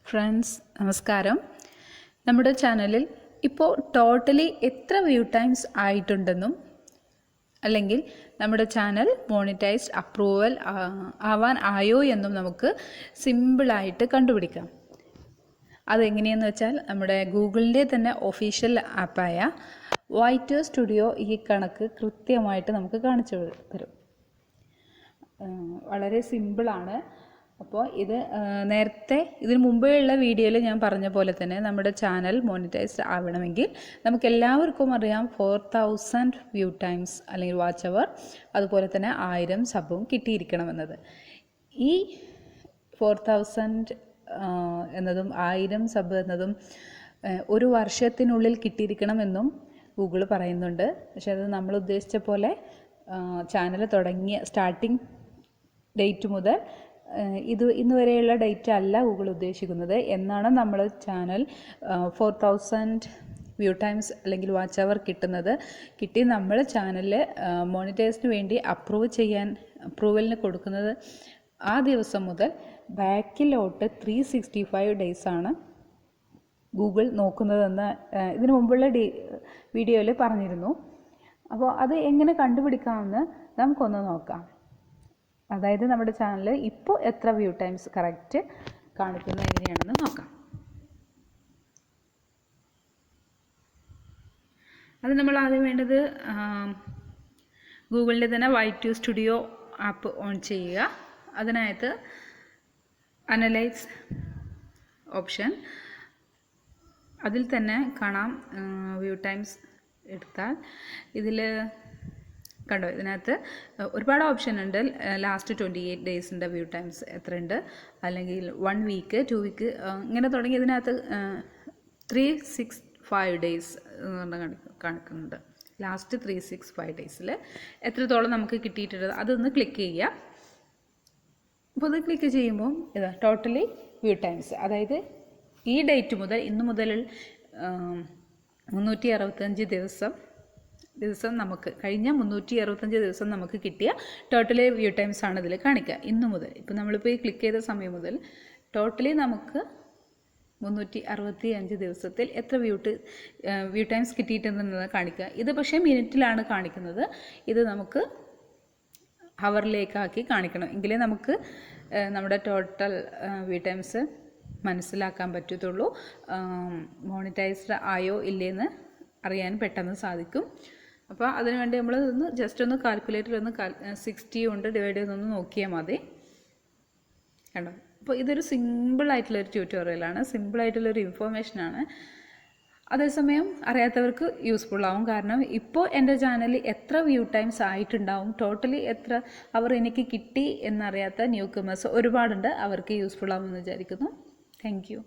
Friends നമസ്കാരം. നമ്മുടെ ചാനലിൽ ഇപ്പോൾ ടോട്ടലി എത്ര വ്യൂ ടൈംസ് ആയിട്ടുണ്ടെന്നും അല്ലെങ്കിൽ നമ്മുടെ ചാനൽ മോണിറ്റൈസ്ഡ് അപ്രൂവൽ ആവാൻ ആയോ എന്നും നമുക്ക് സിമ്പിളായിട്ട് കണ്ടുപിടിക്കാം. അതെങ്ങനെയെന്ന് വെച്ചാൽ നമ്മുടെ ഗൂഗിളിൻ്റെ തന്നെ ഒഫീഷ്യൽ ആപ്പായ YTStudio ഈ കണക്ക് കൃത്യമായിട്ട് നമുക്ക് കാണിച്ചു തരും. വളരെ സിമ്പിളാണ്. അപ്പോൾ ഇത് നേരത്തെ ഇതിന് മുമ്പേ ഉള്ള വീഡിയോയിൽ ഞാൻ പറഞ്ഞ പോലെ തന്നെ നമ്മുടെ ചാനൽ മോണിറ്റൈസ്ഡ് ആവണമെങ്കിൽ നമുക്ക് എല്ലാവർക്കും അറിയാം 4000 വ്യൂ ടൈംസ് അല്ലെങ്കിൽ വാച്ച് അവർ, അതുപോലെ തന്നെ 1000 സബും കിട്ടിയിരിക്കണമെന്നത്. ഈ 4000 എന്നതും 1000 സബ് എന്നതും ഒരു വർഷത്തിനുള്ളിൽ കിട്ടിയിരിക്കണമെന്നും ഗൂഗിൾ പറയുന്നുണ്ട്. പക്ഷെ അത് നമ്മൾ ഉദ്ദേശിച്ച പോലെ ചാനൽ തുടങ്ങിയ സ്റ്റാർട്ടിംഗ് ഡേറ്റ് മുതൽ ഇന്ന് വരെയുള്ള ഡേറ്റ് അല്ല ഗൂഗിൾ ഉദ്ദേശിക്കുന്നത്. എന്നാണ് നമ്മൾ ചാനൽ 4000 വ്യൂ ടൈംസ് അല്ലെങ്കിൽ വാച്ച് അവർ കിട്ടി നമ്മൾ ചാനലിൽ മോണിറ്റൈസിന് വേണ്ടി അപ്രൂവലിന് കൊടുക്കുന്നത് ആ ദിവസം മുതൽ ബാക്കിലോട്ട് 365 ഡേയ്സാണ് ഗൂഗിൾ നോക്കുന്നതെന്ന് ഇതിനു മുമ്പുള്ള വീഡിയോയിൽ പറഞ്ഞിരുന്നു. അപ്പോൾ അത് എങ്ങനെ കണ്ടുപിടിക്കാമെന്ന് നമുക്കൊന്ന് നോക്കാം. അതായത് നമ്മുടെ ചാനൽ ഇപ്പോൾ എത്ര വ്യൂ ടൈംസ് കറക്റ്റ് കാണിക്കുന്നത് എങ്ങനെയാണെന്ന് നോക്കാം. അത് നമ്മൾ ആദ്യം വേണ്ടത് ഗൂഗിളിൻ്റെ തന്നെ YTStudio ആപ്പ് ഓൺ ചെയ്യുക. അതിനകത്ത് അനലൈസ് ഓപ്ഷൻ, അതിൽ തന്നെ കാണാം വ്യൂ ടൈംസ് എടുത്താൽ ഇതിൽ കണ്ടോ, ഇതിനകത്ത് ഒരുപാട് ഓപ്ഷൻ ഉണ്ട്. ലാസ്റ്റ് 28 ഡേയ്സിൻ്റെ വ്യൂ ടൈംസ് എത്രയുണ്ട്, അല്ലെങ്കിൽ 1 വീക്ക് 2 വീക്ക് ഇങ്ങനെ തുടങ്ങി ഇതിനകത്ത് 365 ഡേയ്സ് എന്ന് കാണിക്കുന്നുണ്ട്. ലാസ്റ്റ് 365 ഡേയ്സിൽ എത്രത്തോളം നമുക്ക് കിട്ടിയിട്ടുണ്ട് അതൊന്ന് ക്ലിക്ക് ചെയ്യുക. അപ്പോൾ അത് ക്ലിക്ക് ചെയ്യുമ്പോൾ ഇതാ ടോട്ടലി വ്യൂ ടൈംസ്, അതായത് ഈ ഡേറ്റ് മുതൽ ഇന്ന് മുതൽ 365 ദിവസം നമുക്ക് കഴിഞ്ഞ 365 ദിവസം നമുക്ക് കിട്ടിയ ടോട്ടലി വ്യൂ ടൈംസ് ആണ് ഇതിൽ കാണിക്കുക. ഇന്ന് മുതൽ ഇപ്പോൾ നമ്മളിപ്പോൾ ഈ ക്ലിക്ക് ചെയ്ത സമയം മുതൽ ടോട്ടലി നമുക്ക് 365 ദിവസത്തിൽ എത്ര വ്യൂ ടൈംസ് കിട്ടിയിട്ടുണ്ടെന്നത് കാണിക്കുക. ഇത് പക്ഷേ മിനിറ്റിലാണ് കാണിക്കുന്നത്. ഇത് നമുക്ക് ഹവറിലേക്കാക്കി കാണിക്കണം, എങ്കിലേ നമുക്ക് നമ്മുടെ ടോട്ടൽ വ്യൂ ടൈംസ് മനസ്സിലാക്കാൻ പറ്റത്തുള്ളൂ. മോണിറ്റൈസ്ഡ് ആയോ ഇല്ലേന്ന് അറിയാൻ പെട്ടെന്ന് സാധിക്കും. അപ്പോൾ അതിനുവേണ്ടി നമ്മൾ ജസ്റ്റ് ഒന്ന് കാൽക്കുലേറ്ററിൽ 60 കൊണ്ട് ഡിവൈഡ് ചെയ്തൊന്ന് നോക്കിയാൽ മതി. കണ്ടോ, അപ്പോൾ ഇതൊരു സിമ്പിളായിട്ടുള്ളൊരു ട്യൂട്ടോറിയലാണ്, സിമ്പിളായിട്ടുള്ളൊരു ഇൻഫോർമേഷനാണ്. അതേസമയം അറിയാത്തവർക്ക് യൂസ്ഫുൾ ആവും. കാരണം ഇപ്പോൾ എൻ്റെ ചാനലിൽ എത്ര വ്യൂ ടൈംസ് ആയിട്ടുണ്ടാവും, ടോട്ടലി എത്ര അവർ എനിക്ക് കിട്ടി എന്നറിയാത്ത ന്യൂ കമേഴ്സ് ഒരുപാടുണ്ട്. അവർക്ക് യൂസ്ഫുൾ ആവുമെന്ന് വിചാരിക്കുന്നു. Thank you.